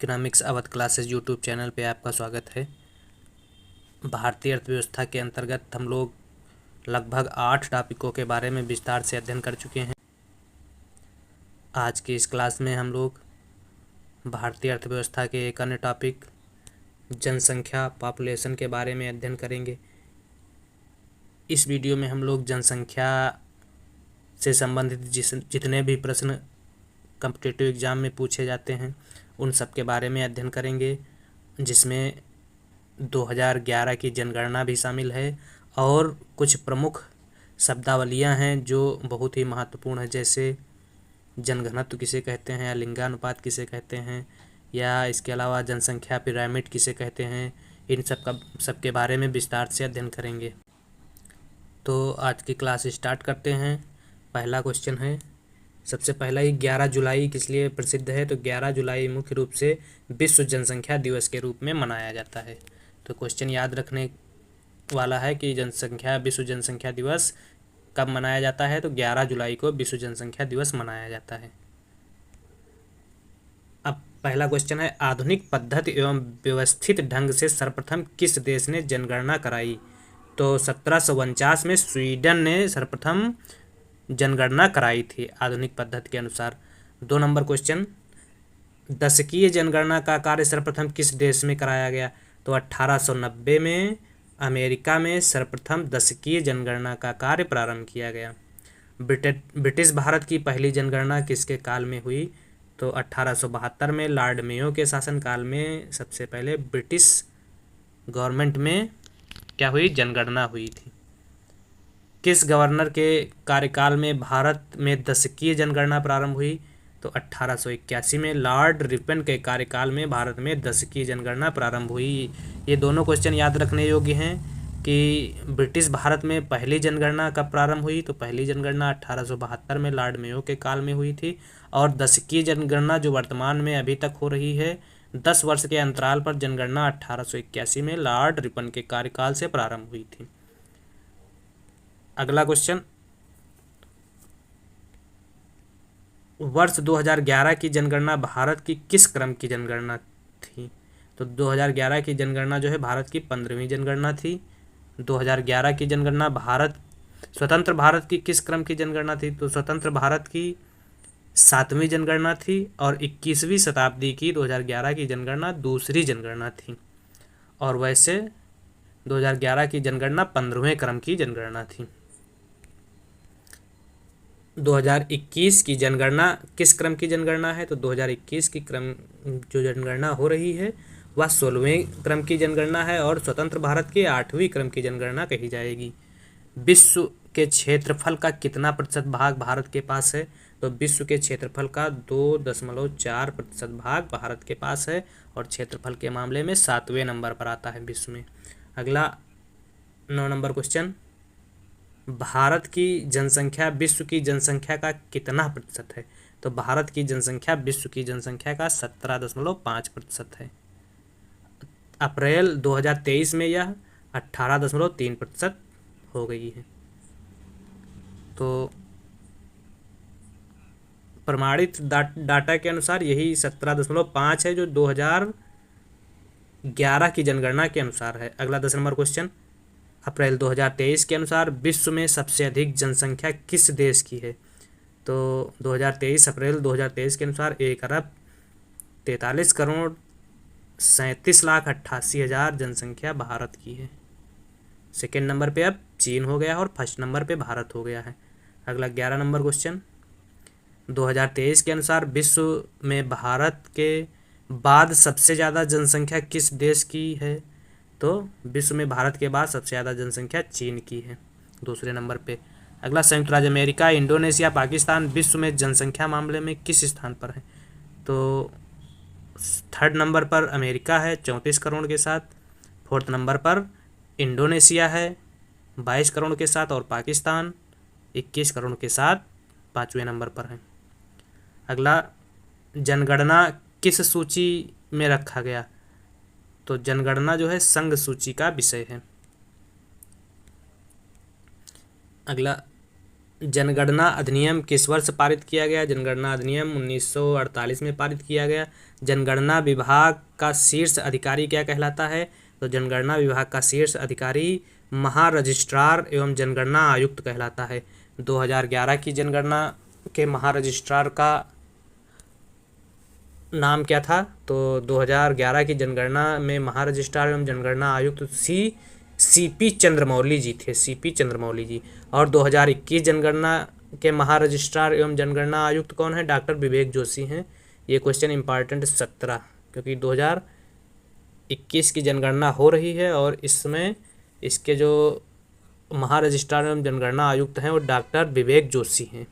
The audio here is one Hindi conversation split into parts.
Economics Awadh classes YouTube channel पे आपका स्वागत है। भारतीय अर्थव्यवस्था के अंतर्गत हम लोग लगभग 8 टॉपिकों के बारे में विस्तार से अध्ययन कर चुके हैं। आज की इस क्लास में हम लोग भारतीय अर्थव्यवस्था के एक अन्य टॉपिक जनसंख्या पॉपुलेशन के बारे में अध्ययन करेंगे। इस वीडियो में हम लोग जनसंख्या से संबंधित जितने भी प्रश्न कॉम्पिटिटिव एग्ज़ाम में पूछे जाते हैं उन सब के बारे में अध्ययन करेंगे, जिसमें 2011 की जनगणना भी शामिल है और कुछ प्रमुख शब्दावलियां हैं जो बहुत ही महत्वपूर्ण है, जैसे जनघनत्व किसे कहते हैं या लिंगानुपात किसे कहते हैं, या इसके अलावा जनसंख्या पिरामिड किसे कहते हैं। इन सब के बारे में विस्तार से अध्ययन करेंगे। तो आज की क्लास स्टार्ट करते हैं। पहला क्वेश्चन है, सबसे पहला ही 11 जुलाई किस लिए प्रसिद्ध है? तो 11 जुलाई मुख्य रूप से विश्व जनसंख्या दिवस के रूप में मनाया जाता है। तो क्वेश्चन याद रखने वाला है कि विश्व जनसंख्या दिवस कब मनाया जाता है? तो 11 जुलाई को विश्व जनसंख्या दिवस मनाया जाता है। अब पहला क्वेश्चन है, आधुनिक पद्धति एवं व्यवस्थित ढंग से सर्वप्रथम किस देश ने जनगणना कराई? तो 1749 में स्वीडन ने सर्वप्रथम जनगणना कराई थी आधुनिक पद्धति के अनुसार। 2 नंबर क्वेश्चन, दशकीय जनगणना का कार्य सर्वप्रथम किस देश में कराया गया? तो 1890 में अमेरिका में सर्वप्रथम दशकीय जनगणना का कार्य प्रारंभ किया गया। ब्रिटिश भारत की पहली जनगणना किसके काल में हुई? तो 1872 में लॉर्ड मेयो के शासनकाल में सबसे पहले ब्रिटिश गवर्नमेंट में क्या हुई? जनगणना हुई थी। किस गवर्नर के कार्यकाल में भारत में दशकीय जनगणना प्रारंभ हुई? तो 1881 में लॉर्ड रिपन के कार्यकाल में भारत में दशकीय जनगणना प्रारंभ हुई। ये दोनों क्वेश्चन याद रखने योग्य हैं कि ब्रिटिश भारत में पहली जनगणना कब प्रारंभ हुई? तो पहली जनगणना 1872 में लॉर्ड मेयो के काल में हुई थी, और दशकीय जनगणना जो वर्तमान में अभी तक हो रही है 10 वर्ष के अंतराल पर जनगणना 1881 में लॉर्ड रिपन के कार्यकाल से प्रारंभ हुई थी। अगला क्वेश्चन, वर्ष 2011 की जनगणना भारत की किस क्रम की जनगणना थी? तो 2011 की जनगणना जो है भारत की 15वीं जनगणना थी। 2011 की जनगणना स्वतंत्र भारत की किस क्रम की जनगणना थी? तो स्वतंत्र भारत की 7वीं जनगणना थी, और 21वीं शताब्दी की 2011 की जनगणना दूसरी जनगणना थी। और वैसे 2011 की जनगणना 15वें क्रम की जनगणना थी। 2021 की जनगणना किस क्रम की जनगणना है? तो 2021 की क्रम जो जनगणना हो रही है वह 16वें क्रम की जनगणना है, और स्वतंत्र भारत की 8वीं क्रम की जनगणना कही जाएगी। विश्व के क्षेत्रफल का कितना प्रतिशत भाग भारत के पास है? तो विश्व के क्षेत्रफल का 2.4% भाग भारत के पास है, और क्षेत्रफल के मामले में 7वें नंबर पर आता है विश्व में। अगला 9 नंबर क्वेश्चन, भारत की जनसंख्या विश्व की जनसंख्या का कितना प्रतिशत है? तो भारत की जनसंख्या विश्व की जनसंख्या का 17.5% है। अप्रैल 2023 में यह 18.3% हो गई है। तो प्रमाणित डाटा के अनुसार यही 17.5 है जो 2011 की जनगणना के अनुसार है। अगला 10 नंबर क्वेश्चन, अप्रैल 2023 के अनुसार विश्व में सबसे अधिक जनसंख्या किस देश की है? तो 2023 अप्रैल 2023 के अनुसार 1,43,37,88,000 जनसंख्या भारत की है। सेकेंड नंबर पे अब चीन हो गया और फर्स्ट नंबर पे भारत हो गया है। अगला 11 नंबर क्वेश्चन, 2023 के अनुसार विश्व में भारत के बाद सबसे ज़्यादा जनसंख्या किस देश की है? तो विश्व में भारत के बाद सबसे ज़्यादा जनसंख्या चीन की है, दूसरे नंबर पे। अगला, संयुक्त राज्य अमेरिका, इंडोनेशिया, पाकिस्तान विश्व में जनसंख्या मामले में किस स्थान पर है? तो 3rd नंबर पर अमेरिका है 34 करोड़ के साथ, 4th नंबर पर इंडोनेशिया है 22 करोड़ के साथ, और पाकिस्तान 21 करोड़ के साथ 5वें नंबर पर है। अगला, जनगणना किस सूची में रखा गया? तो जनगणना जो है संघ सूची का विषय है। अगला, जनगणना अधिनियम किस वर्ष पारित किया गया? जनगणना अधिनियम 1948 में पारित किया गया। जनगणना विभाग का शीर्ष अधिकारी क्या कहलाता है? तो जनगणना विभाग का शीर्ष अधिकारी महारजिस्ट्रार एवं जनगणना आयुक्त कहलाता है। 2011 की जनगणना के महारजिस्ट्रार का नाम क्या था? तो 2011 की जनगणना में महारजिस्ट्रार एवं जनगणना आयुक्त सीपी चंद्रमौली जी थे, सीपी चंद्रमौली जी। और 2021 जनगणना के महारजिस्ट्रार एवं जनगणना आयुक्त कौन है? डॉक्टर विवेक जोशी हैं। ये क्वेश्चन इंपॉर्टेंट 17, क्योंकि 2021 की जनगणना हो रही है और इसमें इसके जो महारजिस्ट्रार एवं जनगणना आयुक्त हैं वो डॉक्टर विवेक जोशी हैं।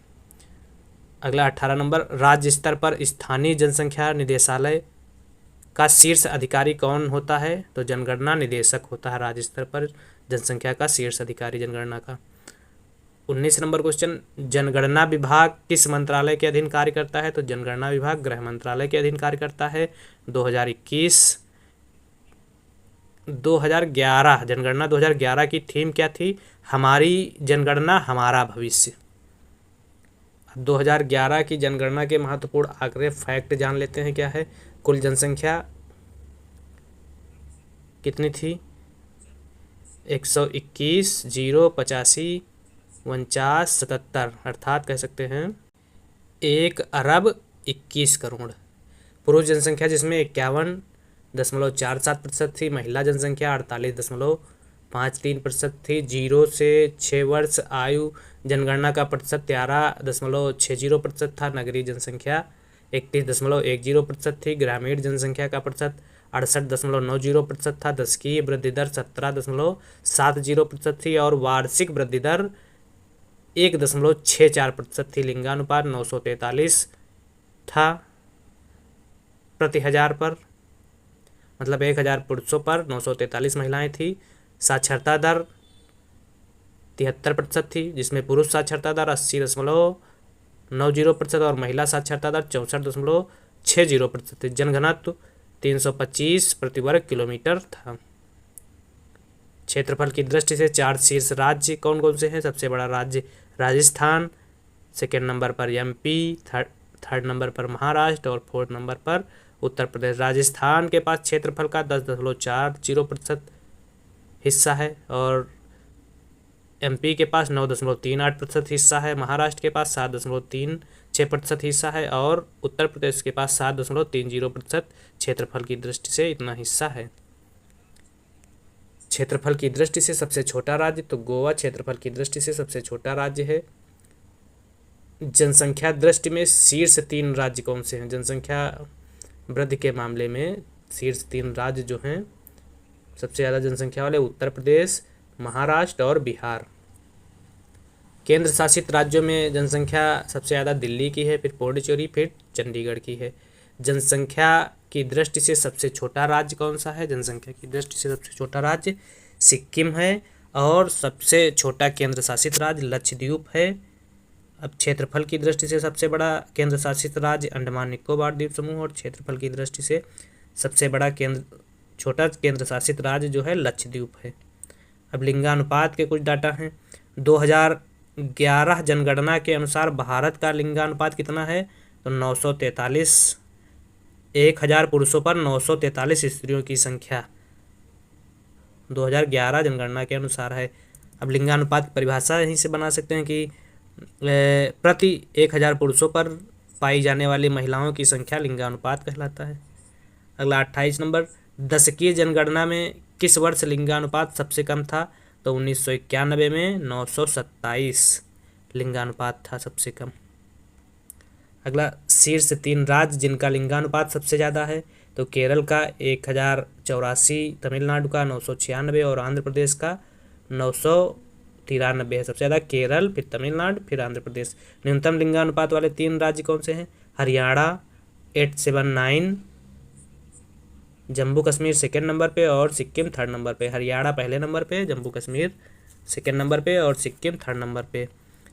अगला 18 नंबर, राज्य स्तर पर स्थानीय जनसंख्या निदेशालय का शीर्ष अधिकारी कौन होता है? तो जनगणना निदेशक होता है राज्य स्तर पर जनसंख्या का शीर्ष अधिकारी जनगणना का। 19 नंबर क्वेश्चन, जनगणना विभाग किस मंत्रालय के अधीन कार्य करता है? तो जनगणना विभाग गृह मंत्रालय के अधीन कार्य करता है। 2011 जनगणना 2011 की थीम क्या थी? हमारी जनगणना हमारा भविष्य। 2011 की जनगणना के महत्वपूर्ण आंकड़े फैक्ट जान लेते हैं क्या है। कुल जनसंख्या कितनी थी? 121, 0, 85, 49, 77, अर्थात कह सकते हैं 1,21,00,00,000। पुरुष जनसंख्या जिसमें 51.47% थी, महिला जनसंख्या 48.53% थी। 0 से 6 वर्ष आयु जनगणना का प्रतिशत 13.60% था। नगरीय जनसंख्या 31.10% थी। ग्रामीण जनसंख्या का प्रतिशत 68.90% था। दशकीय वृद्धि दर 17.70% थी और वार्षिक वृद्धि दर 1.64% थी। लिंगानुपात 943 था प्रति हजार पर, मतलब 1000 पुरुषों पर 943 महिलाएं थी। साक्षरता दर 73% थी, जिसमें पुरुष साक्षरता दर 80.90% और महिला साक्षरता दर 64.60% थी। जनघनत्व 325 प्रति वर्ग किलोमीटर था। क्षेत्रफल की दृष्टि से 4 शीर्ष राज्य कौन कौन से हैं? सबसे बड़ा राज्य राजस्थान, सेकेंड नंबर पर एमपी, थर्ड नंबर पर महाराष्ट्र और फोर्थ नंबर पर उत्तर प्रदेश। राजस्थान के पास क्षेत्रफल का 10.40% हिस्सा है और एमपी के पास 9.38% हिस्सा है। महाराष्ट्र के पास 7.36% हिस्सा है और उत्तर प्रदेश के पास 7.30% क्षेत्रफल की दृष्टि से इतना हिस्सा है। क्षेत्रफल की दृष्टि से सबसे छोटा राज्य तो गोवा क्षेत्रफल की दृष्टि से सबसे छोटा राज्य है। जनसंख्या दृष्टि में शीर्ष 3 राज्य कौन से हैं? जनसंख्या वृद्धि के मामले में शीर्ष 3 राज्य जो हैं सबसे ज़्यादा जनसंख्या वाले उत्तर प्रदेश, महाराष्ट्र और बिहार। केंद्र शासित राज्यों में जनसंख्या सबसे ज़्यादा दिल्ली की है, फिर पुडुचेरी, फिर चंडीगढ़ की है। जनसंख्या की दृष्टि से सबसे छोटा राज्य कौन सा है? जनसंख्या की दृष्टि से सबसे छोटा राज्य सिक्किम है और सबसे छोटा केंद्र शासित राज्य लक्षद्वीप है। अब क्षेत्रफल की दृष्टि से सबसे बड़ा केंद्र शासित राज्य अंडमान निकोबार द्वीप समूह और क्षेत्रफल की दृष्टि से सबसे बड़ा छोटा केंद्र शासित राज्य जो है लक्षद्वीप है। अब लिंगानुपात के कुछ डाटा हैं। 2011 जनगणना के अनुसार भारत का लिंगानुपात कितना है? तो 943, 1000 पुरुषों पर 943 स्त्रियों की संख्या 2011 जनगणना के अनुसार है। अब लिंगानुपात की परिभाषा यहीं से बना सकते हैं कि प्रति 1000 पुरुषों पर पाई जाने वाली महिलाओं की संख्या लिंगानुपात कहलाता है। अगला 28 नंबर, दशकीय जनगणना में किस वर्ष लिंगानुपात सबसे कम था? तो 1991 में 927 लिंगानुपात था सबसे कम। अगला शीर्ष 3 राज्य जिनका लिंगानुपात सबसे ज़्यादा है तो केरल का 1084, तमिलनाडु का 996 और आंध्र प्रदेश का 993 है। सबसे ज़्यादा केरल, फिर तमिलनाडु, फिर आंध्र प्रदेश। न्यूनतम लिंगानुपात वाले 3 राज्य कौन से हैं? हरियाणा 879, जम्मू कश्मीर सेकेंड नंबर पे और सिक्किम थर्ड नंबर पे। हरियाणा पहले नंबर पे, जम्मू कश्मीर सेकेंड नंबर पे और सिक्किम थर्ड नंबर पे।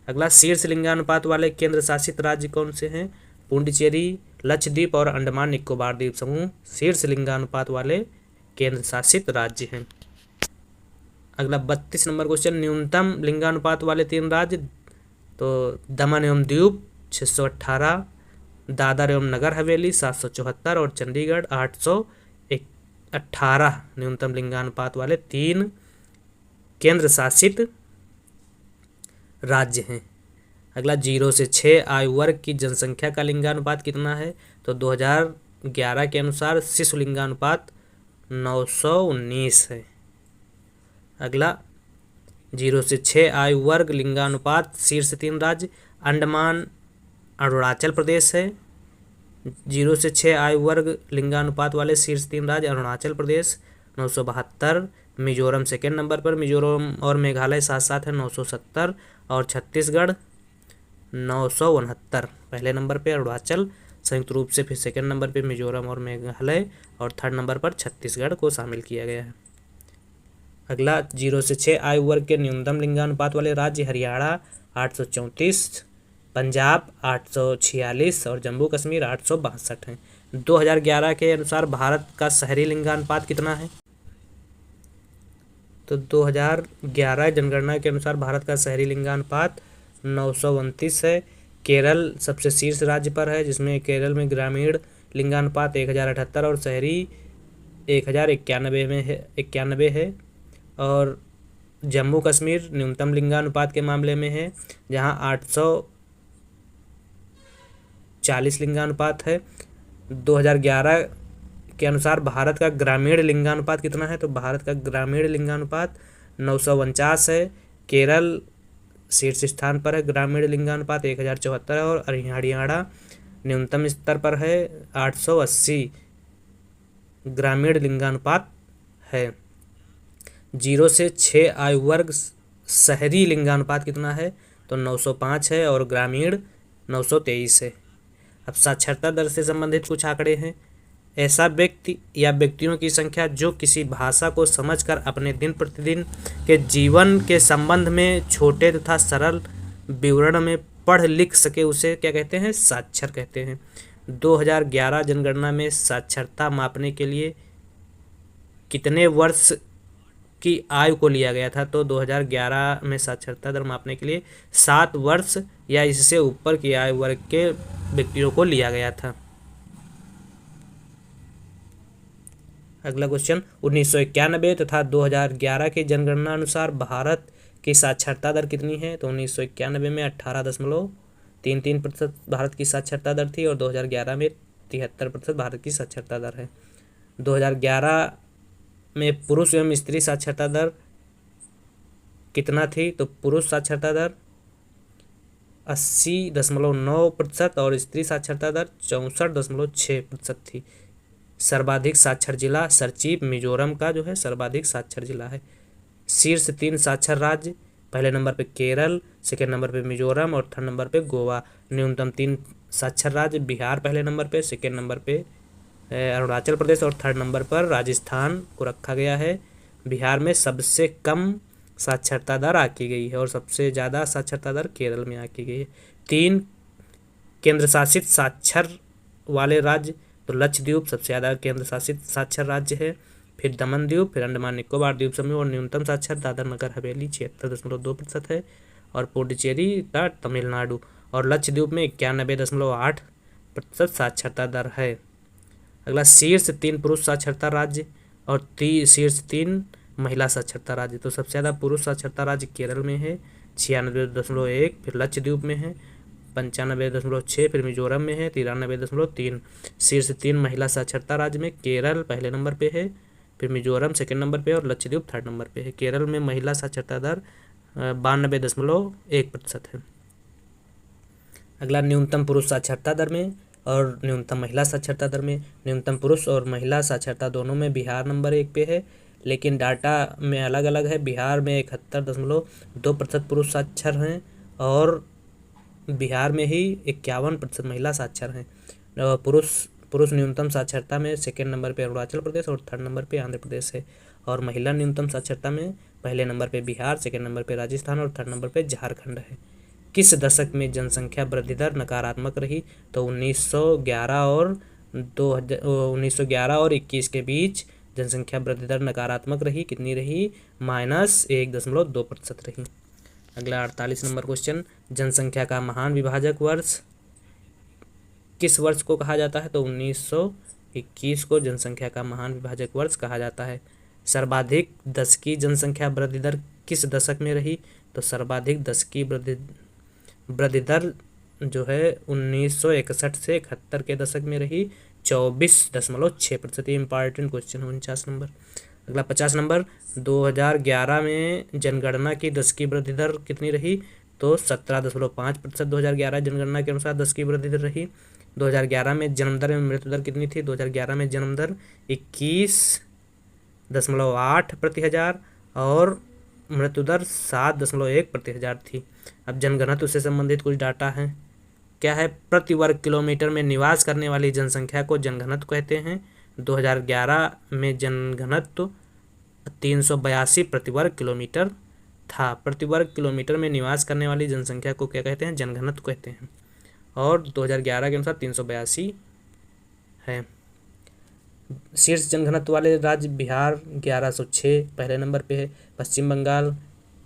अगला शीर्ष लिंगानुपात वाले केंद्र शासित राज्य कौन से हैं? पुडुचेरी, लक्षद्वीप और अंडमान निकोबार द्वीप समूह शीर्ष लिंगानुपात वाले केंद्र शासित राज्य हैं। अगला 32 नंबर क्वेश्चन, न्यूनतम लिंगानुपात वाले 3 राज्य तो दमन एवं दीव 618, दादर एवं नगर हवेली 774 और चंडीगढ़ 818 न्यूनतम लिंगानुपात वाले 3 केंद्र शासित राज्य हैं। अगला 0 से 6 आयु वर्ग की जनसंख्या का लिंगानुपात कितना है? तो 2011 के अनुसार शिशु लिंगानुपात 919 है। अगला 0 से 6 आयु वर्ग लिंगानुपात शीर्ष 3 राज्य अंडमान अरुणाचल प्रदेश है। 0 से 6 आयु वर्ग लिंगानुपात वाले शीर्ष 3 राज्य अरुणाचल प्रदेश 972, मिजोरम सेकेंड नंबर पर, मिजोरम और मेघालय साथ साथ है 970 और छत्तीसगढ़ 969। पहले नंबर पे अरुणाचल संयुक्त रूप से, फिर सेकेंड नंबर पे मिजोरम और मेघालय और थर्ड नंबर पर छत्तीसगढ़ को शामिल किया गया है। अगला 0 से 6 आयु वर्ग के न्यूनतम लिंगानुपात वाले राज्य हरियाणा 834, पंजाब 846 और जम्मू कश्मीर 862 हैं। 2011 के अनुसार भारत का शहरी लिंगानुपात कितना है? तो 2011 जनगणना के अनुसार भारत का शहरी लिंगानुपात 929 है। केरल सबसे शीर्ष राज्य पर है, जिसमें केरल में ग्रामीण लिंगानुपात 1078 और शहरी 1091 में है 91 है। और जम्मू कश्मीर न्यूनतम लिंगानुपात के मामले में है, जहां 840 लिंगानुपात है। 2011 के अनुसार भारत का ग्रामीण लिंगानुपात कितना है? तो भारत का ग्रामीण लिंगानुपात 949 है। केरल शीर्ष स्थान पर है, ग्रामीण लिंगानुपात 1074 है और हरियाणा न्यूनतम स्तर पर है, 880 ग्रामीण लिंगानुपात है। 0 से 6 आयु वर्ग शहरी लिंगानुपात कितना है? तो 905 है और ग्रामीण 923 है। अब साक्षरता दर से संबंधित कुछ आंकड़े हैं। ऐसा व्यक्ति या व्यक्तियों की संख्या जो किसी भाषा को समझकर अपने दिन प्रतिदिन के जीवन के संबंध में छोटे तथा सरल विवरण में पढ़ लिख सके, उसे क्या कहते हैं? साक्षर कहते हैं। 2011 जनगणना में साक्षरता मापने के लिए कितने वर्ष की आयु को लिया गया था? तो 2011 में साक्षरता दर मापने के लिए 7 वर्ष या इससे ऊपर की आयु वर्ग के व्यक्तियों को लिया गया था। अगला क्वेश्चन 1991 तथा 2011 की जनगणना अनुसार भारत की साक्षरता दर कितनी है? तो 1991 में 18.33% भारत की साक्षरता दर थी और 2011 में 73% भारत की साक्षरता दर है। 2011 में पुरुष एवं स्त्री साक्षरता दर कितना थी? तो पुरुष साक्षरता दर 80.9% और स्त्री साक्षरता दर 64.6% थी। सर्वाधिक साक्षर जिला सरचीप मिजोरम का जो है सर्वाधिक साक्षर जिला है। शीर्ष 3 साक्षर राज्य, पहले नंबर पे केरल, सेकेंड नंबर पे मिजोरम और थर्ड नंबर पे गोवा। न्यूनतम 3 साक्षर राज्य बिहार पहले नंबर पे, सेकेंड नंबर पे अरुणाचल प्रदेश और थर्ड नंबर पर राजस्थान को रखा गया है। बिहार में सबसे कम साक्षरता दर आकी गई है और सबसे ज़्यादा साक्षरता दर केरल में आकी गई है। 3 केंद्र शासित साक्षर वाले राज्य, तो लक्षद्वीप सबसे ज़्यादा केंद्र शासित साक्षर राज्य है, फिर दमन द्वीप, फिर अंडमान निकोबार द्वीप समूह और न्यूनतम साक्षर दादर नगर हवेली 76.2% है और पुडुचेरी का तमिलनाडु और लक्षद्वीप में 91.8% साक्षरता दर है। अगला शीर्ष 3 पुरुष साक्षरता राज्य और शीर्ष 3 महिला साक्षरता राज्य, तो सबसे ज़्यादा पुरुष साक्षरता राज्य केरल में है 96.1, फिर लक्षद्वीप में है 95.6, फिर मिजोरम में है 93.3। शीर्ष 3 महिला साक्षरता राज्य में केरल पहले नंबर पे है, फिर मिजोरम सेकेंड नंबर पे और लक्षद्वीप थर्ड नंबर पे है। केरल में महिला साक्षरता दर 92.1% है। अगला न्यूनतम पुरुष साक्षरता दर में और न्यूनतम महिला साक्षरता दर में, न्यूनतम पुरुष और महिला साक्षरता दोनों में बिहार नंबर 1 पे है, लेकिन डाटा में अलग अलग है। बिहार में 71.2% पुरुष साक्षर हैं और बिहार में ही 51% महिला साक्षर हैं। पुरुष न्यूनतम साक्षरता में सेकेंड नंबर पे अरुणाचल प्रदेश और थर्ड नंबर पे आंध्र प्रदेश है और महिला न्यूनतम साक्षरता में पहले नंबर पे बिहार, सेकेंड नंबर पे राजस्थान और थर्ड नंबर पे झारखंड है। किस दशक में जनसंख्या वृद्धि दर नकारात्मक रही? तो 1911 और 21 के बीच जनसंख्या वृद्धि दर नकारात्मक रही। कितनी रही? -1.2% रही। अगला 48 नंबर क्वेश्चन, जनसंख्या का महान विभाजक वर्ष किस वर्ष को कहा जाता है? तो 1921 को जनसंख्या का महान विभाजक वर्ष कहा जाता है। सर्वाधिक दशकीय जनसंख्या वृद्धि दर किस दशक में रही? तो सर्वाधिक दशकीय वृद्धि दर जो है 1961 से 71 के दशक में रही, 24.6%। इंपॉर्टेंट क्वेश्चन है। 49 नंबर। अगला 50 नंबर, 2011 में जनगणना की दशकीय वृद्धि दर कितनी रही? तो 17.5% 2011 जनगणना के अनुसार दशकीय वृद्धि दर रही। 2011 में जन्म दर एवं मृत्यु दर कितनी थी? 2011 में जन्म दर 21.8 प्रति हजार और मृत्यु दर 7.1 प्रति हजार थी। अब जनघनत्व से संबंधित कुछ डाटा है। क्या है? प्रति वर्ग किलोमीटर में निवास करने वाली जनसंख्या को जनघनत्व कहते हैं। 2011 में जनघनत्व 382 प्रति वर्ग किलोमीटर था। प्रति वर्ग किलोमीटर में निवास करने वाली जनसंख्या को क्या कहते हैं? जनघनत्व कहते हैं। और 2011 के अनुसार 382 है। शीर्ष जनघनत्व वाले राज्य बिहार 1106 पहले नंबर पे है। पश्चिम बंगाल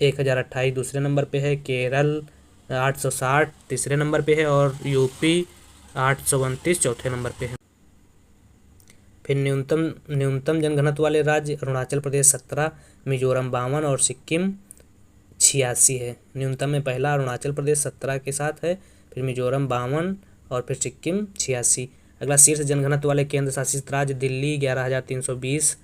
1028 दूसरे नंबर पे है। केरल 860 तीसरे नंबर पे है। और यूपी 829 चौथे नंबर पे है। फिर न्यूनतम जनघनत्व वाले राज्य अरुणाचल प्रदेश 17, मिजोरम 52 और सिक्किम 86 है। न्यूनतम में पहला अरुणाचल प्रदेश 17 के साथ है, फिर मिजोरम 52 और फिर सिक्किम 86। अगला शीर्ष जनघनत्व वाले केंद्र शासित राज्य दिल्ली 11,320,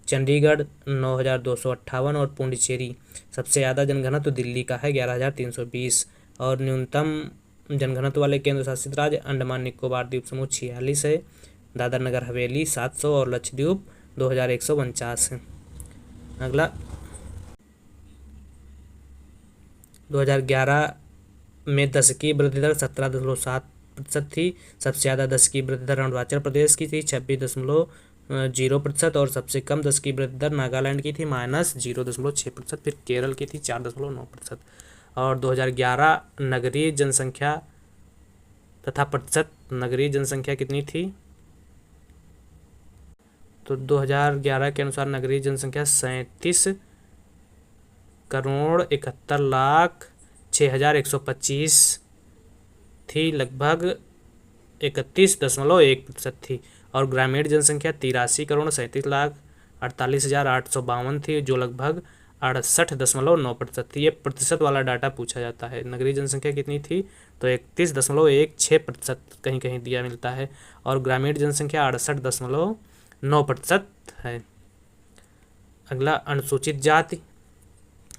चंडीगढ़ 9,258 और पुडुचेरी। सबसे ज़्यादा जनघनत्व दिल्ली का है 11,320। और न्यूनतम जनघनत्व वाले केंद्र शासित राज्य अंडमान निकोबार द्वीप समूह 46 है, दादर नगर हवेली 700 और लक्षद्वीप 2,149 है। अगला 2011 में दशकीय वृद्धि दर 17.7% थी। सबसे ज़्यादा दशकीय वृद्धि दर अरुणाचल प्रदेश की थी 26.0% और सबसे कम दशकीय वृद्धि दर नागालैंड की थी -0.6%। फिर केरल की थी 4.9%। और 2011 नगरीय जनसंख्या तथा प्रतिशत नगरीय जनसंख्या कितनी थी? तो 2011 के अनुसार नगरीय जनसंख्या 37,71,06,125 थी, लगभग 31.1% थी। और ग्रामीण जनसंख्या 83,37,48,852 थी, जो लगभग 68.9% थी। ये प्रतिशत वाला डाटा पूछा जाता है। नगरीय जनसंख्या कितनी थी? तो 31.16% कहीं कहीं दिया मिलता है। और ग्रामीण जनसंख्या 68.9% है। अगला अनुसूचित जाति।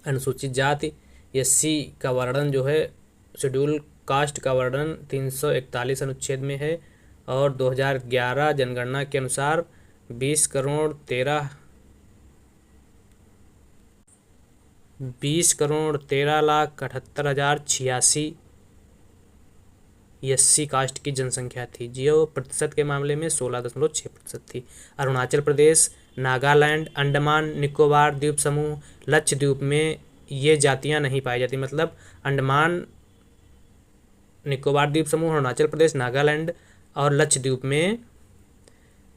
अनुसूचित जाति एससी का वर्णन जो है शेड्यूल कास्ट का वर्णन 341 अनुच्छेद में है। और 2011 जनगणना के अनुसार 20,13,78,086 एससी कास्ट की जनसंख्या थी, जो प्रतिशत के मामले में 16.6% थी। अरुणाचल प्रदेश, नागालैंड, अंडमान निकोबार द्वीप समूह, लक्षद्वीप में ये जातियां नहीं पाई जाती। मतलब अंडमान निकोबार द्वीप समूह, अरुणाचल प्रदेश, नागालैंड और लक्षद्वीप में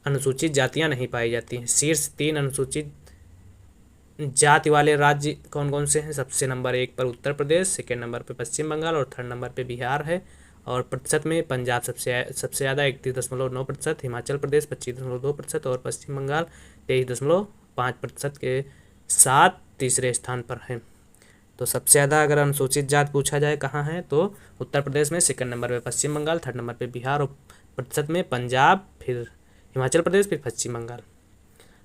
अनुसूचित जातियां नहीं पाई जाती हैं। शीर्ष 3 अनुसूचित जाति वाले राज्य कौन कौन से हैं? सबसे नंबर 1 पर उत्तर प्रदेश, सेकेंड नंबर पे पश्चिम बंगाल और थर्ड नंबर पे बिहार है। और प्रतिशत में पंजाब सबसे ज़्यादा 31.9%, हिमाचल प्रदेश 25.2% और पश्चिम बंगाल 23.5% के साथ तीसरे स्थान पर है। तो सबसे ज़्यादा अगर अनुसूचित जात पूछा जाए कहाँ है, तो उत्तर प्रदेश में, सेकंड नंबर पे पश्चिम बंगाल, थर्ड नंबर पे बिहार और प्रतिशत में पंजाब, फिर हिमाचल प्रदेश, फिर पश्चिम बंगाल।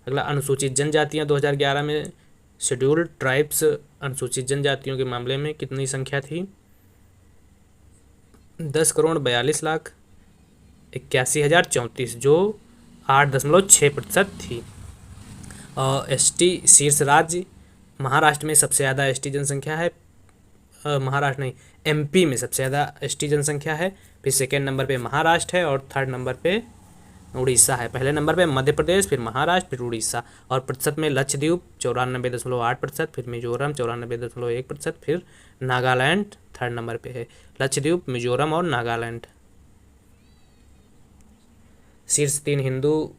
अगला अनुसूचित जनजातियाँ 2011 में शेड्यूल्ड ट्राइब्स अनुसूचित जनजातियों के मामले में कितनी संख्या थी? 10,42,81,034 जो 8.6% थी। और एसटी शीर्ष राज्य महाराष्ट्र में सबसे ज़्यादा एसटी जनसंख्या है। महाराष्ट्र नहीं, एमपी में सबसे ज़्यादा एसटी जनसंख्या है। फिर सेकेंड नंबर पे महाराष्ट्र है और थर्ड नंबर पे उड़ीसा है। पहले नंबर पे मध्य प्रदेश, फिर महाराष्ट्र, फिर उड़ीसा। और प्रतिशत में लक्षद्वीप 94.8%, फिर मिजोरम 94.1%, फिर नागालैंड थर्ड नंबर पे है। लक्षद्वीप, मिजोरम और नागालैंड। शीर्ष 3 हिंदू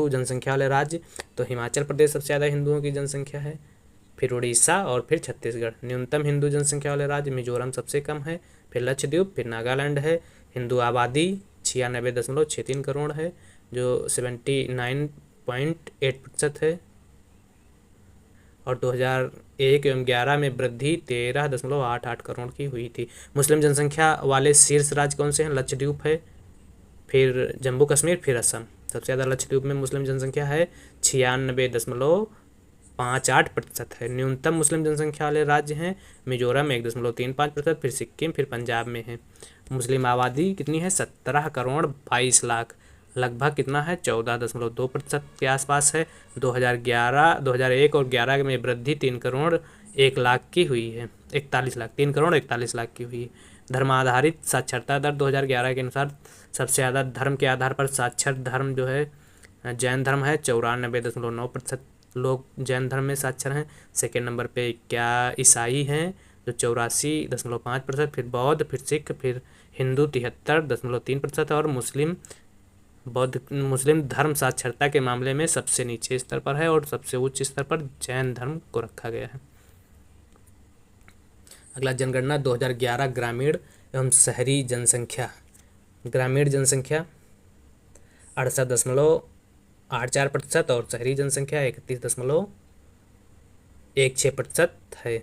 जनसंख्या वाले राज्य, तो हिमाचल प्रदेश सबसे ज़्यादा हिंदुओं की जनसंख्या है। फिर उड़ीसा और फिर छत्तीसगढ़। न्यूनतम हिंदू जनसंख्या वाले राज्य मिजोरम सबसे कम है, फिर लक्षद्वीप, फिर नागालैंड है। हिंदू आबादी 96.63 करोड़ है, जो 79.8% है। और 2001 एवं 11 में वृद्धि 13.88 करोड़ की हुई थी। मुस्लिम जनसंख्या वाले शीर्ष राज्य कौन से हैं? लक्षद्वीप है, फिर जम्मू कश्मीर, फिर असम। सबसे ज़्यादा लक्षद्वीप में मुस्लिम जनसंख्या है, 96.58% है। न्यूनतम मुस्लिम जनसंख्या वाले राज्य हैं मिजोरम 1.35%, फिर सिक्किम, फिर पंजाब में है। मुस्लिम आबादी कितनी है? 17,22,00,000। लगभग कितना है? 14.2% के आसपास है। 2001 और 11 में वृद्धि 3,01,00,000 की हुई है, 41,00,000, 3,41,00,000 की हुई है। धर्म आधारित साक्षरता दर 2011 के अनुसार सबसे ज़्यादा धर्म के आधार पर साक्षर धर्म जो है जैन धर्म है, 94.9% लोग जैन धर्म में साक्षर हैं। सेकेंड नंबर पे क्या ईसाई हैं जो 84.5%, फिर बौद्ध, फिर सिख, फिर हिंदू 73.3% और मुस्लिम धर्म साक्षरता के मामले में सबसे नीचे स्तर पर है और सबसे उच्च स्तर पर जैन धर्म को रखा गया है। अगला जनगणना 2011 ग्रामीण एवं शहरी जनसंख्या। ग्रामीण जनसंख्या 68.84% और शहरी जनसंख्या 31.16% है।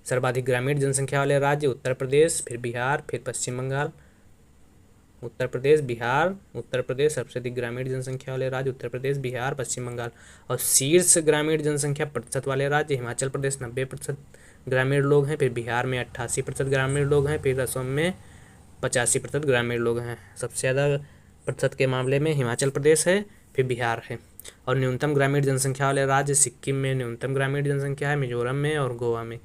सर्वाधिक ग्रामीण जनसंख्या वाले राज्य उत्तर प्रदेश, फिर बिहार, फिर पश्चिम बंगाल। उत्तर प्रदेश, बिहार, उत्तर प्रदेश सबसे अधिक ग्रामीण जनसंख्या वाले राज्य उत्तर प्रदेश, बिहार, पश्चिम बंगाल। और शीर्ष ग्रामीण जनसंख्या प्रतिशत वाले राज्य हिमाचल प्रदेश 90% ग्रामीण लोग हैं, फिर बिहार में 88% ग्रामीण लोग हैं, फिर असम में 85% ग्रामीण लोग हैं। सबसे ज़्यादा प्रतिशत के मामले में हिमाचल प्रदेश है, फिर बिहार है। और न्यूनतम ग्रामीण जनसंख्या वाले राज्य सिक्किम में न्यूनतम ग्रामीण जनसंख्या है, मिजोरम में और गोवा में।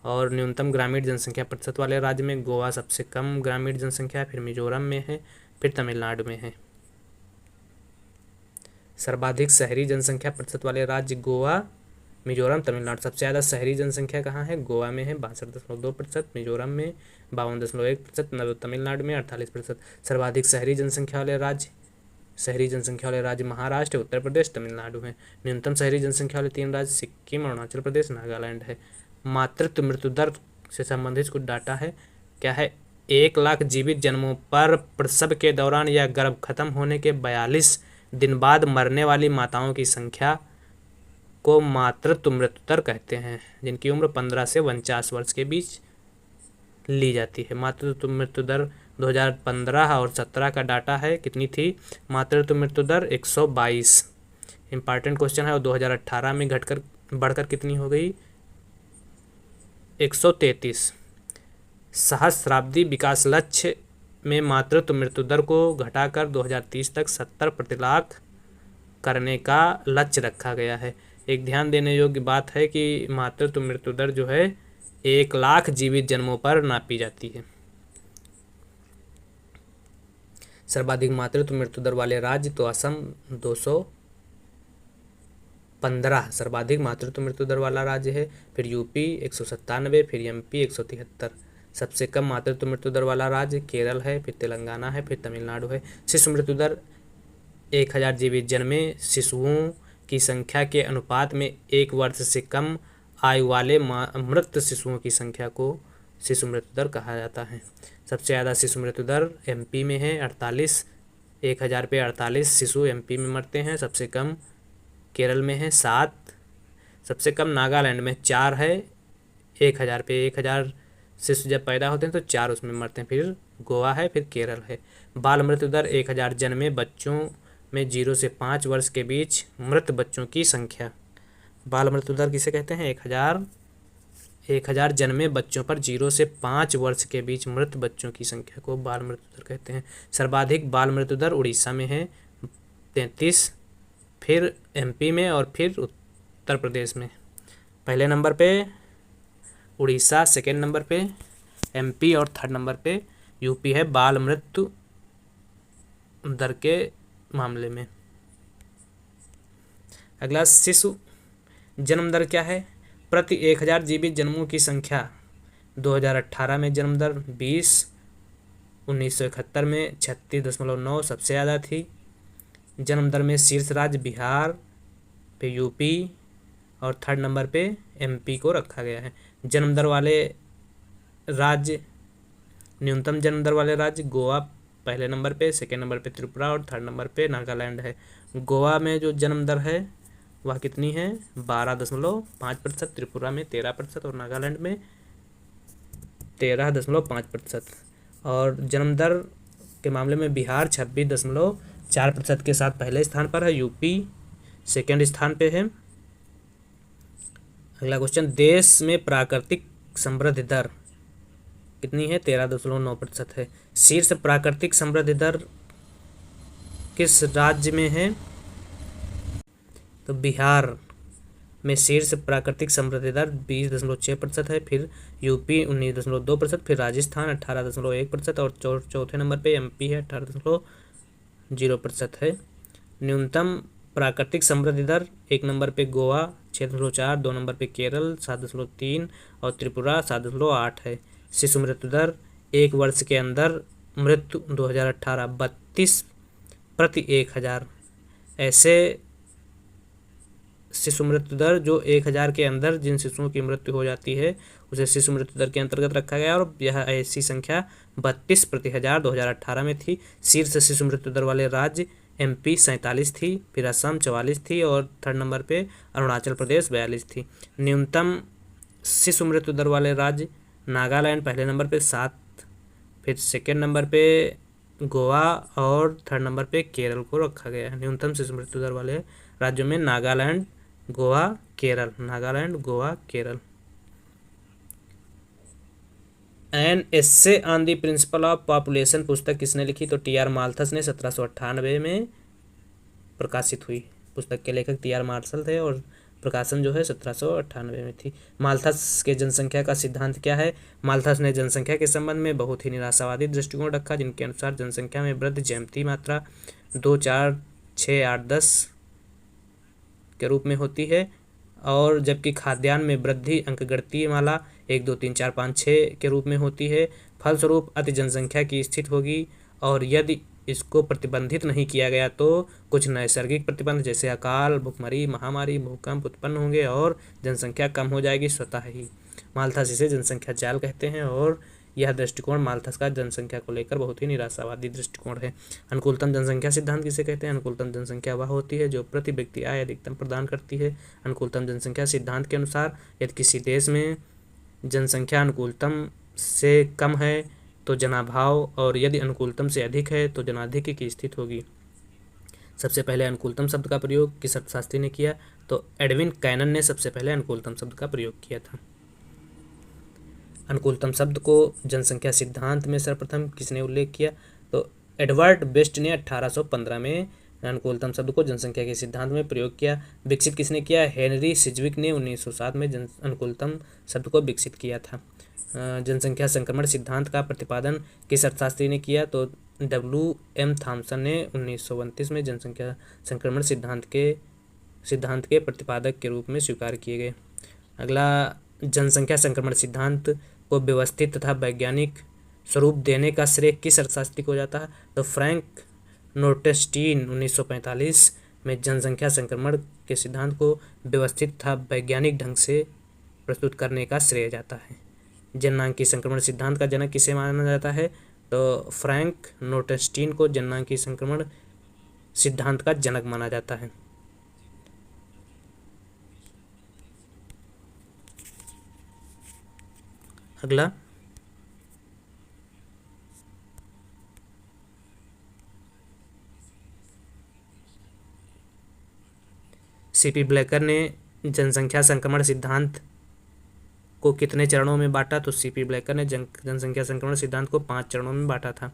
और न्यूनतम ग्रामीण जनसंख्या प्रतिशत वाले राज्य में गोवा सबसे कम ग्रामीण जनसंख्या है, फिर मिजोरम में है, फिर तमिलनाडु में है। सर्वाधिक शहरी जनसंख्या प्रतिशत वाले राज्य गोवा, मिजोरम, तमिलनाडु। सबसे ज़्यादा शहरी जनसंख्या कहाँ है? गोवा में है 62.2%, मिजोरम में 52.1%, तमिलनाडु में 48%। सर्वाधिक शहरी जनसंख्या वाले राज्य महाराष्ट्र, उत्तर प्रदेश, तमिलनाडु है। न्यूनतम शहरी जनसंख्या वाले 3 राज्य सिक्किम, अरुणाचल प्रदेश, नागालैंड है। मातृत्व मृत्यु दर से संबंधित कुछ डाटा है। क्या है? 1,00,000 जीवित जन्मों पर प्रसव के दौरान या गर्भ खत्म होने के 42 दिन बाद मरने वाली माताओं की संख्या को मातृत्व मृत्यु दर कहते हैं, जिनकी उम्र 15 से 49 वर्ष के बीच ली जाती है। मातृत्व मृत्यु दर 2015 और 17 का डाटा है, कितनी थी? मातृत्व मृत्यु दर 122। इंपॉर्टेंट क्वेश्चन है। और 2018 में बढ़कर कितनी हो गई? 133। सहस्राब्दी विकास लक्ष्य में मातृत्व मृत्यु दर को घटाकर 2030 तक 70 प्रति लाख करने का लक्ष्य रखा गया है। एक ध्यान देने योग्य बात है कि मातृत्व मृत्यु दर जो है 1,00,000 जीवित जन्मों पर नापी जाती है। सर्वाधिक मातृत्व मृत्यु दर वाले राज्य तो असम 215 सर्वाधिक मातृत्व मृत्यु दर वाला राज्य है, फिर यूपी 197, फिर एमपी 173। सबसे कम मातृत्व मृत्यु दर वाला राज्य केरल है, फिर तेलंगाना है, फिर तमिलनाडु है। शिशु मृत्यु दर 1,000 जीवित जन्मे शिशुओं की संख्या के अनुपात में 1 वर्ष से कम आयु वाले मृत शिशुओं की संख्या को शिशु मृत्यु दर कहा जाता है। सबसे ज़्यादा शिशु मृत्यु दर एमपी में है 48, 1,000 पे 48 शिशु एमपी में मरते हैं। सबसे कम केरल में है 7, सबसे कम नागालैंड में 4 है, 1,000 पे 1,000 शिशु जब पैदा होते हैं तो 4 उसमें मरते हैं। फिर गोवा है, फिर केरल है। बाल मृत्यु दर 1,000 जन्मे बच्चों में 0 से 5 वर्ष के बीच मृत बच्चों की संख्या। बाल मृत्यु दर किसे कहते हैं? 1,000 जन्मे बच्चों पर 0 से 5 वर्ष के बीच मृत बच्चों की संख्या को बाल मृत्यु दर कहते हैं। सर्वाधिक बाल मृत्यु दर उड़ीसा में है 33, फिर एमपी में और फिर उत्तर प्रदेश में। पहले नंबर पे उड़ीसा, सेकेंड नंबर पे एमपी और थर्ड नंबर पे यूपी है बाल मृत्यु दर के मामले में। अगला शिशु जन्म दर क्या है? प्रति 1,000 जीवित जन्मों की संख्या 2018 में जन्म दर 20, 1971 में 36.9 सबसे ज़्यादा थी। जन्म दर में शीर्ष राज्य बिहार, फिर यूपी, और थर्ड नंबर पे एमपी को रखा गया है। जन्म दर वाले राज्य, न्यूनतम जन्म दर वाले राज्य गोवा पहले नंबर पे, सेकेंड नंबर पे त्रिपुरा और थर्ड नंबर पे नागालैंड है। गोवा में जो जन्म दर है वह कितनी है? 12.5%, त्रिपुरा में 13% और नागालैंड में 13.5%। और जन्म दर के मामले में बिहार 26.4% के साथ पहले स्थान पर है। यूपी सेकेंड स्थान पे है। अगला क्वेश्चन, देश में प्राकृतिक समृद्धि दर कितनी है? 13.9% है। शीर्ष प्राकृतिक समृद्धि दर किस राज्य में है? तो बिहार में शीर्ष प्राकृतिक समृद्धि दर 20.6% है। फिर यूपी 19.2%, फिर राजस्थान 18.1% और चौथे नंबर पे एमपी है 18.0% है। न्यूनतम प्राकृतिक समृद्धि दर एक नंबर पे गोवा 6.4, 2 नंबर पे केरल 7.3 और त्रिपुरा 7.8 है। शिशु मृत्यु दर एक वर्ष के अंदर मृत्यु 2018 32 प्रति 1000। ऐसे शिशु मृत्यु दर जो 1000 के अंदर जिन शिशुओं की मृत्यु हो जाती है उसे शिशु मृत्यु दर के अंतर्गत रखा गया और यह ऐसी संख्या 32 प्रति 1000 2018 में थी। शीर्ष शिशु मृत्यु दर वाले राज्य एमपी 47 थी, फिर असम 44 थी और थर्ड नंबर पे अरुणाचल प्रदेश 42 थी। न्यूनतम शिशु मृत्यु दर वाले राज्य नागालैंड पहले नंबर पे 7, फिर सेकेंड नंबर पे गोवा और थर्ड नंबर पे केरल को रखा गया है। न्यूनतम शिशु मृत्यु दर वाले राज्यों में Nagaland, Goa, Kerala, Nagaland, Goa, Kerala. An essay on the principle of population पुस्तक किसने लिखी? तो टी.आर. माल्थस ने 1798 में प्रकाशित हुई। पुस्तक के लेखक टी.आर. मार्शल थे और प्रकाशन जो है 1798 में थी। माल्थस के जनसंख्या का सिद्धांत क्या है? माल्थस ने जनसंख्या के संबंध में बहुत ही निराशावादी दृष्टिकोण रखा, जिनके अनुसार जनसंख्या में वृद्धि ज्यामितीय मात्रा 2, 4, 6, 8, 10 के रूप में होती है और जबकि खाद्यान्न में वृद्धि अंकगणितीय माला 1, 2, 3, 4, 5, 6 के रूप में होती है। फलस्वरूप अति जनसंख्या की स्थिति होगी और यदि इसको प्रतिबंधित नहीं किया गया तो कुछ नैसर्गिक प्रतिबंध जैसे अकाल, भुखमरी, महामारी, भूकंप उत्पन्न होंगे और जनसंख्या कम हो जाएगी स्वतः ही। माल्थस इसे जनसंख्या जाल कहते हैं और यह दृष्टिकोण माल्थस का जनसंख्या को लेकर बहुत ही निराशावादी दृष्टिकोण है। अनुकूलतम जनसंख्या सिद्धांत किसे कहते हैं? अनुकूलतम जनसंख्या वह होती है जो प्रति व्यक्ति आय अधिकतम प्रदान करती है। अनुकूलतम जनसंख्या सिद्धांत के अनुसार यदि किसी देश में जनसंख्या अनुकूलतम से कम है तो जनाभाव और यदि अनुकूलतम से अधिक है तो जनाधिक्य की स्थिति होगी। सबसे पहले अनुकूलतम शब्द का प्रयोग किस अर्थशास्त्री ने किया? तो एडविन कैनन ने सबसे पहले अनुकूलतम शब्द का प्रयोग किया था। अनुकूलतम शब्द को जनसंख्या सिद्धांत में सर्वप्रथम किसने उल्लेख किया? तो एडवर्ड बेस्ट ने 1815 में अनुकूलतम शब्द को जनसंख्या के सिद्धांत में प्रयोग किया। विकसित किसने किया? हेनरी सिज्विक ने 1907 में अनुकूलतम शब्द को विकसित किया था। जनसंख्या संक्रमण सिद्धांत का प्रतिपादन किस अर्थशास्त्री ने किया? तो W.M. थॉमसन ने 1929 में जनसंख्या संक्रमण सिद्धांत के प्रतिपादक के रूप में स्वीकार किए गए। अगला, जनसंख्या संक्रमण सिद्धांत को व्यवस्थित तथा वैज्ञानिक स्वरूप देने का श्रेय किस अर्थशास्त्री को जाता है? तो फ्रैंक नोटेस्टीन 1945 में जनसंख्या संक्रमण के सिद्धांत को व्यवस्थित तथा वैज्ञानिक ढंग से प्रस्तुत करने का श्रेय जाता है। जननांकी संक्रमण सिद्धांत का जनक किसे माना जाता है? तो फ्रैंक नोटेस्टीन को जननांकी संक्रमण सिद्धांत का जनक माना जाता है। अगला, सीपी ब्लेकर ने जनसंख्या संक्रमण सिद्धांत को कितने चरणों में बांटा? तो सीपी ब्लेकर ने जनसंख्या संक्रमण सिद्धांत को 5 चरणों में बांटा था।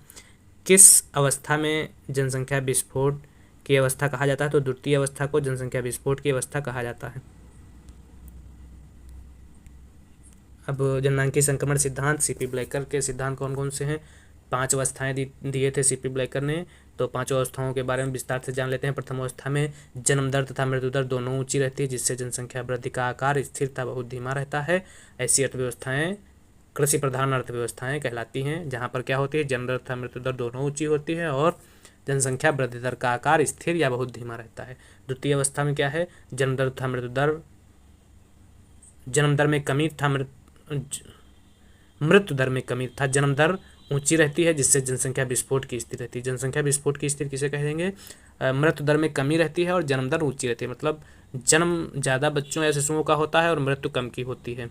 किस अवस्था में जनसंख्या विस्फोट की अवस्था कहा जाता है? तो द्वितीय अवस्था को जनसंख्या विस्फोट की अवस्था कहा जाता है। अब जननांकी संक्रमण सिद्धांत सीपी ब्लेकर के सिद्धांत कौन कौन से हैं? 5 अवस्थाएं दिए थे सीपी ब्लेकर ने, तो 5 अवस्थाओं के बारे में विस्तार से जान लेते हैं। प्रथम अवस्था में जन्म दर तथा मृत्यु दर दोनों ऊंची रहती है, जिससे जनसंख्या वृद्धि का आकार स्थिरता बहुत धीमा रहता है। ऐसी अर्थव्यवस्थाएं कृषि प्रधान अर्थव्यवस्थाएं कहलाती हैं, जहाँ पर क्या होती है, जन्म दर तथा मृत्यु दर दोनों ऊंची होती है और जनसंख्या वृद्धि दर का आकार स्थिर या बहुत धीमा रहता है। द्वितीय अवस्था में क्या है, जन्म दर तथा मृत्यु दर जन्म दर में कमी था, मृत्यु दर में कमी था। जन्म दर ऊंची रहती है जिससे जनसंख्या विस्फोट की स्थिति रहती है। जनसंख्या विस्फोट की स्थिति किसे कहेंगे? मृत्यु दर में कमी रहती है और जन्म दर ऊंची रहती है, मतलब जन्म ज़्यादा बच्चों या शिशुओं का होता है और मृत्यु कम की होती है।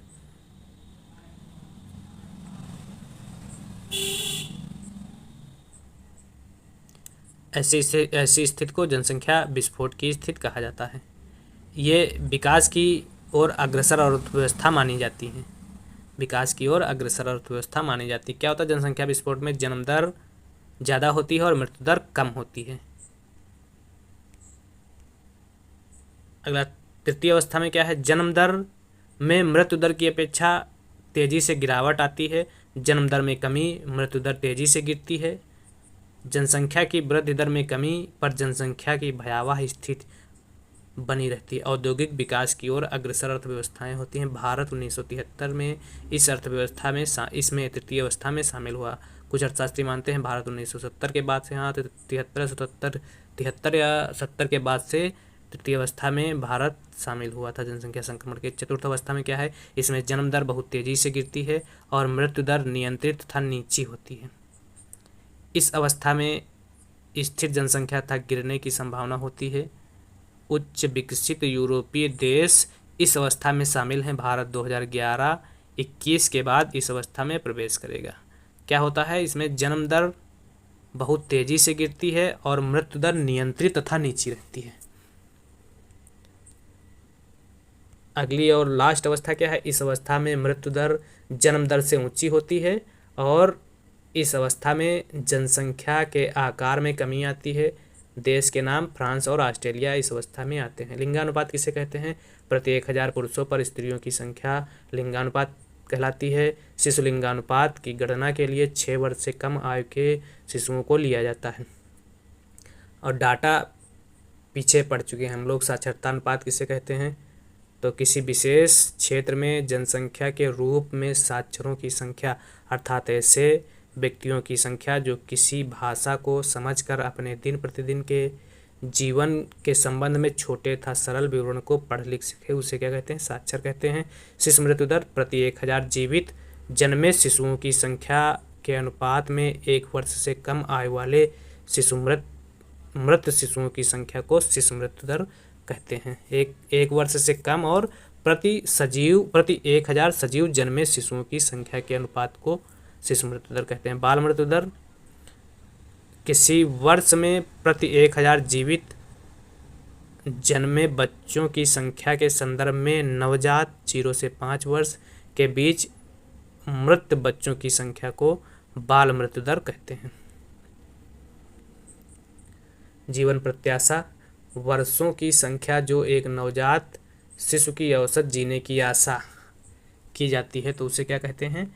ऐसी स्थिति को जनसंख्या विस्फोट की स्थिति कहा जाता है। ये विकास की ओर अग्रसर अर्थव्यवस्था मानी जाती है। विकास की ओर अग्रसर अर्थव्यवस्था मानी जाती है। क्या होता है जनसंख्या विस्फोट में? जन्म दर ज़्यादा होती है और मृत्यु दर कम होती है। अगला तृतीय अवस्था में क्या है? जन्म दर में मृत्यु दर की अपेक्षा तेजी से गिरावट आती है। जन्म दर में कमी, मृत्यु दर तेजी से गिरती है। जनसंख्या की वृद्धि दर में कमी पर जनसंख्या की भयावह स्थिति बनी रहती है। औद्योगिक विकास की ओर अग्रसर अर्थव्यवस्थाएं होती हैं। भारत 1973 में इस अर्थव्यवस्था में इसमें तृतीय अवस्था में शामिल हुआ। कुछ अर्थशास्त्री मानते हैं भारत 1970 के बाद से, हाँ, 73 या 70 के बाद से तृतीय अवस्था में भारत शामिल हुआ था जनसंख्या संक्रमण के। चतुर्थ अवस्था में क्या है? इसमें जन्म दर बहुत तेजी से गिरती है और मृत्यु दर नियंत्रित तथा नीची होती है। इस अवस्था में स्थिर जनसंख्या तथा गिरने की संभावना होती है। उच्च विकसित यूरोपीय देश इस अवस्था में शामिल हैं। भारत 2011-21 के बाद इस अवस्था में प्रवेश करेगा। क्या होता है? इसमें जन्म दर बहुत तेजी से गिरती है और मृत्यु दर नियंत्रित तथा नीची रहती है। अगली और लास्ट अवस्था क्या है? इस अवस्था में मृत्यु दर जन्म दर से ऊंची होती है और इस अवस्था में जनसंख्या के आकार में कमी आती है। देश के नाम फ्रांस और ऑस्ट्रेलिया इस अवस्था में आते हैं। लिंगानुपात किसे कहते हैं? प्रति 1000 पुरुषों पर स्त्रियों की संख्या लिंगानुपात कहलाती है। शिशु लिंगानुपात की गणना के लिए 6 वर्ष से कम आयु के शिशुओं को लिया जाता है। और डाटा पीछे पड़ चुके हैं हम लोग। साक्षरता अनुपात किसे कहते हैं? तो किसी विशेष क्षेत्र में जनसंख्या के रूप में साक्षरों की संख्या, अर्थात ऐसे व्यक्तियों की संख्या जो किसी भाषा को समझकर अपने दिन प्रतिदिन के जीवन के संबंध में छोटे तथा सरल विवरण को पढ़ लिख सके, उसे क्या कहते हैं? साक्षर कहते हैं। शिशु मृत्यु दर प्रति 1000 जीवित जन्मे शिशुओं की संख्या के अनुपात में 1 वर्ष से कम आयु वाले मृत शिशुओं की संख्या को शिशु मृत्यु दर कहते हैं। एक वर्ष से कम और प्रति 1000 सजीव जन्मे शिशुओं की संख्या के अनुपात को शिशु मृत्यु दर कहते हैं। बाल मृत्यु दर किसी वर्ष में प्रति 1000 जीवित जन्मे बच्चों की संख्या के संदर्भ में नवजात 0 से 5 वर्ष के बीच मृत बच्चों की संख्या को बाल मृत्यु दर कहते हैं। जीवन प्रत्याशा वर्षों की संख्या जो एक नवजात शिशु की औसत जीने की आशा की जाती है तो उसे क्या कहते हैं?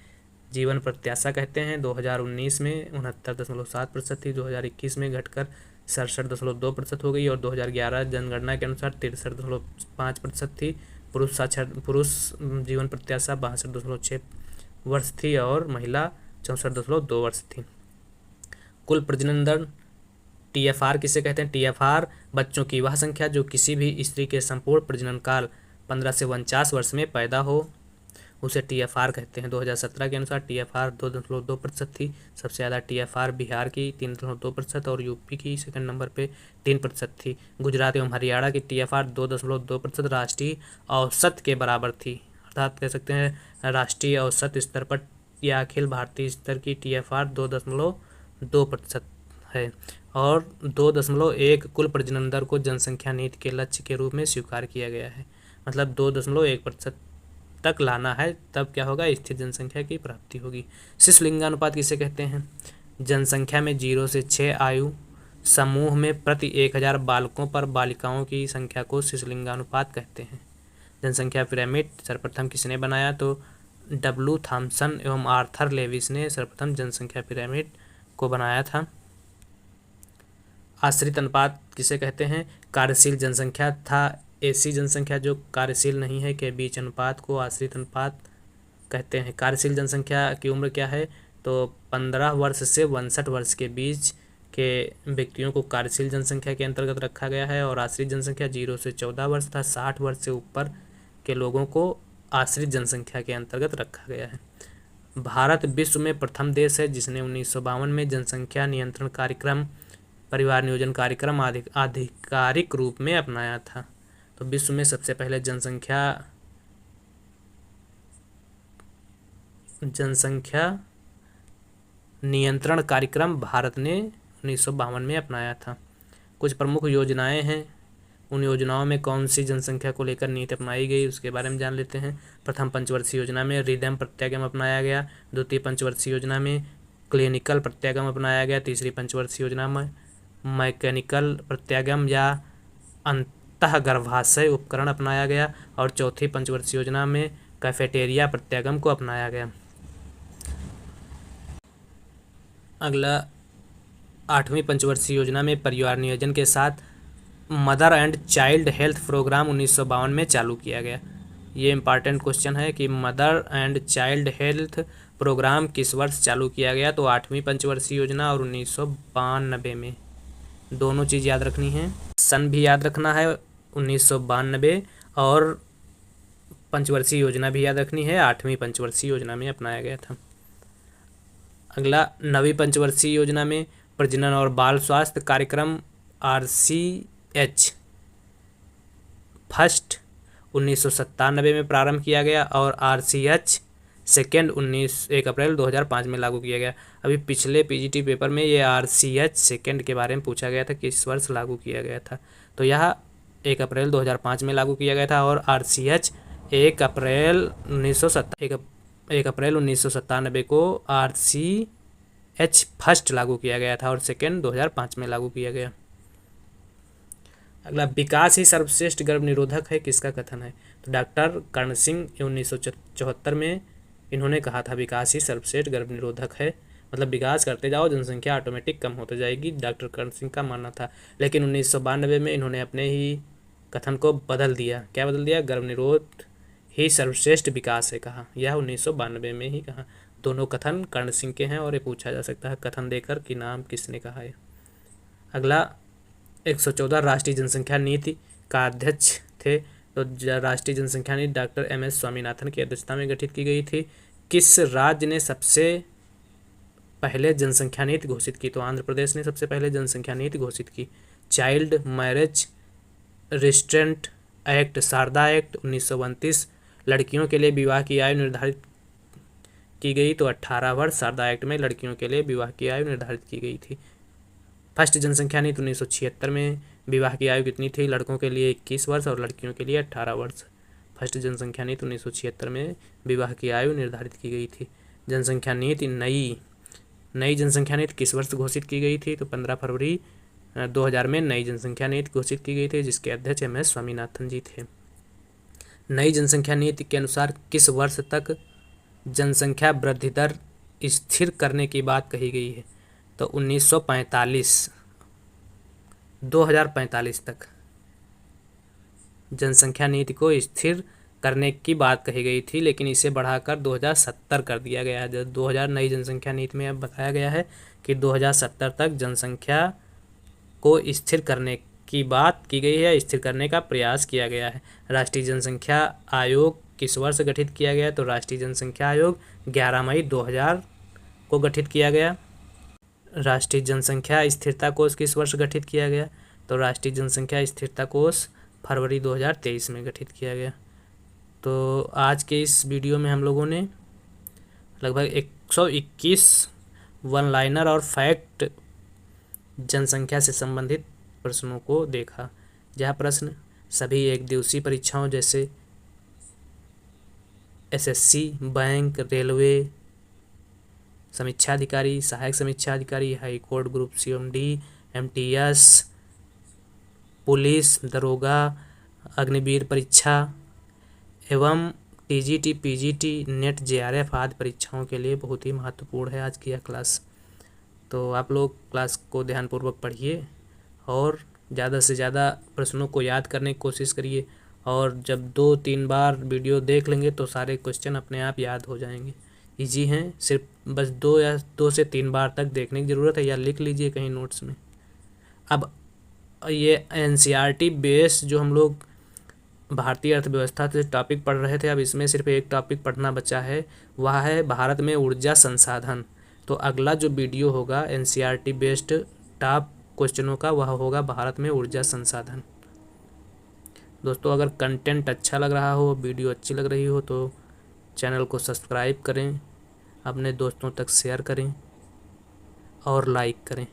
जीवन प्रत्याशा कहते हैं। 2019 में 69.7% थी, 2021 में घटकर 67.2% हो गई और 2011 जनगणना के अनुसार 63.5% थी। पुरुष जीवन प्रत्याशा 62.6 वर्ष थी और महिला 64.2 वर्ष थी। कुल प्रजनन दर TFR किसे कहते हैं? TFR बच्चों की वह संख्या जो किसी भी स्त्री के संपूर्ण प्रजनन काल 15 से 49 वर्ष में पैदा हो, उसे TFR कहते हैं। 2017 के अनुसार TFR 2.2% थी। सबसे ज़्यादा TFR बिहार की 3.2% और यूपी की सेकंड नंबर पे 3% थी। गुजरात एवं हरियाणा की TFR 2.2% राष्ट्रीय औसत के बराबर थी। अर्थात कह सकते हैं राष्ट्रीय औसत स्तर पर या अखिल भारतीय स्तर की TFR 2.2% है और 2.1 कुल प्रजनन दर को जनसंख्या नीति के लक्ष्य के रूप में स्वीकार किया गया है। मतलब 2.1% तक लाना है, तब क्या होगा? स्थिर जनसंख्या की प्राप्ति होगी। शिशु लिंगानुपात किसे कहते हैं? जनसंख्या में 0 से 6 आयु समूह में प्रति 1000 बालकों पर बालिकाओं की संख्या को शिशु लिंगानुपात कहते हैं। जनसंख्या पिरामिड सर्वप्रथम किसने बनाया? तो W थॉमसन एवं आर्थर लेविस ने सर्वप्रथम जनसंख्या पिरामिड को बनाया था। आश्रित अनुपात किसे कहते हैं? कार्यशील जनसंख्या था ऐसी जनसंख्या जो कार्यशील नहीं है के बीच अनुपात को आश्रित अनुपात कहते हैं। कार्यशील जनसंख्या की उम्र क्या है? तो 15 वर्ष से 62 वर्ष के बीच के व्यक्तियों को कार्यशील जनसंख्या के अंतर्गत रखा गया है और आश्रित जनसंख्या 0 से 14 वर्ष तथा 60 वर्ष से ऊपर के लोगों को आश्रित जनसंख्या के अंतर्गत रखा गया है। भारत विश्व में प्रथम देश है जिसने 1952 में जनसंख्या नियंत्रण कार्यक्रम, परिवार नियोजन कार्यक्रम आधिकारिक रूप में अपनाया था। तो विश्व में सबसे पहले जनसंख्या नियंत्रण कार्यक्रम भारत ने 1952 में अपनाया था। कुछ प्रमुख योजनाएं हैं, उन योजनाओं में कौन सी जनसंख्या को लेकर नीति अपनाई गई उसके बारे में जान लेते हैं। प्रथम पंचवर्षीय योजना में रिदम प्रत्यागम अपनाया गया। द्वितीय पंचवर्षीय योजना में क्लिनिकल प्रत्यागम अपनाया गया। तीसरी पंचवर्षीय योजना में मैकेनिकल प्रत्यागम या अंतःगर्भाशय उपकरण अपनाया गया। और चौथी पंचवर्षीय योजना में कैफेटेरिया प्रत्यागम को अपनाया गया। अगला 8वीं पंचवर्षीय योजना में परिवार नियोजन के साथ mother and child health programme 1952 में चालू किया गया। ये इम्पॉर्टेंट क्वेश्चन है कि mother and child health programme किस वर्ष चालू किया गया। तो 8वीं पंचवर्षीय योजना और 1992 में, दोनों चीज़ याद रखनी है। सन भी याद रखना है 1992, और पंचवर्षीय योजना भी याद रखनी है, 8वीं पंचवर्षीय योजना में अपनाया गया था। अगला 9वीं पंचवर्षीय योजना में प्रजनन और बाल स्वास्थ्य कार्यक्रम RCH फर्स्ट 1997 में प्रारंभ किया गया और RCH सेकेंड 1 अप्रैल 2005 में लागू किया गया। अभी पिछले PGT पेपर में ये RCH सेकेंड के बारे में पूछा गया था कि इस वर्ष लागू किया गया था। तो यह 1 अप्रैल 2005 में लागू किया गया था और RCH 1 अप्रैल 1997 को RCH फर्स्ट लागू किया गया था और सेकेंड 2005 में लागू किया गया। अगला, विकास ही सर्वश्रेष्ठ गर्भ निरोधक है, किसका कथन है। तो डॉक्टर कर्ण सिंह 1974 में इन्होंने कहा था विकास ही सर्वश्रेष्ठ गर्भ निरोधक है, मतलब विकास करते जाओ जनसंख्या ऑटोमेटिक कम होती जाएगी, डॉक्टर कर्ण सिंह का मानना था। लेकिन 1992 में इन्होंने अपने ही कथन को बदल दिया। क्या बदल दिया? गर्भ निरोध ही सर्वश्रेष्ठ विकास है कहा। यह 1992 में ही कहा। दोनों कथन कर्ण सिंह के हैं और ये पूछा जा सकता है कथन देकर कि नाम किसने कहा है। अगला 114 राष्ट्रीय जनसंख्या नीति का अध्यक्ष थे। तो राष्ट्रीय जनसंख्या नीति डॉक्टर MS स्वामीनाथन की अध्यक्षता में गठित की गई थी। किस राज्य ने सबसे पहले जनसंख्या नीति घोषित की? तो आंध्र प्रदेश ने सबसे पहले जनसंख्या नीति घोषित की। Child marriage restraint act, Sharda act 1932, लड़कियों के लिए विवाह की आयु निर्धारित की गई। तो 18 वर्ष शारदा एक्ट में लड़कियों के लिए विवाह की आयु निर्धारित की गई थी। फर्स्ट जनसंख्या नीति 1976 में विवाह की आयु कितनी थी? लड़कों के लिए 21 वर्ष और लड़कियों के लिए 18 वर्ष। फर्स्ट जनसंख्या नीति 1976 में विवाह की आयु निर्धारित की गई थी। जनसंख्या नीति नई जनसंख्या नीति किस वर्ष घोषित की गई थी? तो 15 फरवरी 2000 में नई जनसंख्या नीति घोषित की गई थी, जिसके अध्यक्ष MS स्वामीनाथन जी थे। नई जनसंख्या नीति के अनुसार किस वर्ष तक जनसंख्या वृद्धि दर स्थिर करने की बात कही गई है? तो 2045 तक जनसंख्या नीति को स्थिर करने की बात कही गई थी, लेकिन इसे बढ़ाकर 2070 कर दिया गया है। 2000 नई जनसंख्या नीति में अब बताया गया है कि 2070 तक जनसंख्या को स्थिर करने की बात की गई है, स्थिर करने का प्रयास किया गया है। राष्ट्रीय जनसंख्या आयोग किस वर्ष गठित किया गया? तो राष्ट्रीय जनसंख्या आयोग 11 मई 2000 को गठित किया गया। राष्ट्रीय जनसंख्या स्थिरता कोष किस वर्ष गठित किया गया? तो राष्ट्रीय जनसंख्या स्थिरता कोष फरवरी 2023 में गठित किया गया। तो आज के इस वीडियो में हम लोगों ने लगभग 121 वन लाइनर और फैक्ट जनसंख्या से संबंधित प्रश्नों को देखा। यह प्रश्न सभी एक दिवसीय परीक्षाओं जैसे SSC, बैंक, रेलवे, समीक्षा अधिकारी, सहायक समीक्षा अधिकारी, high court group CMD, MTS, police, दरोगा, अग्निवीर परीक्षा एवं TGT, PGT, नेट, JRF आदि परीक्षाओं के लिए बहुत ही महत्वपूर्ण है आज की यह क्लास। तो आप लोग क्लास को ध्यानपूर्वक पढ़िए और ज़्यादा से ज़्यादा प्रश्नों को याद करने की कोशिश करिए, और जब 2-3 बार वीडियो देख लेंगे तो सारे क्वेश्चन अपने आप याद हो जाएंगे। इजी हैं, सिर्फ बस 2 से 3 बार तक देखने की ज़रूरत है, या लिख लीजिए कहीं नोट्स में। अब ये NCERT बेस जो हम लोग भारतीय अर्थव्यवस्था से टॉपिक पढ़ रहे थे, अब इसमें सिर्फ एक टॉपिक पढ़ना बचा है, वह है भारत में ऊर्जा संसाधन। तो अगला जो वीडियो होगा एनसीईआरटी बेस्ड टॉप क्वेश्चनों का, वह होगा भारत में ऊर्जा संसाधन। दोस्तों अगर कंटेंट अच्छा लग रहा हो, वीडियो अच्छी लग रही हो, तो चैनल को सब्सक्राइब करें, अपने दोस्तों तक शेयर करें और लाइक करें।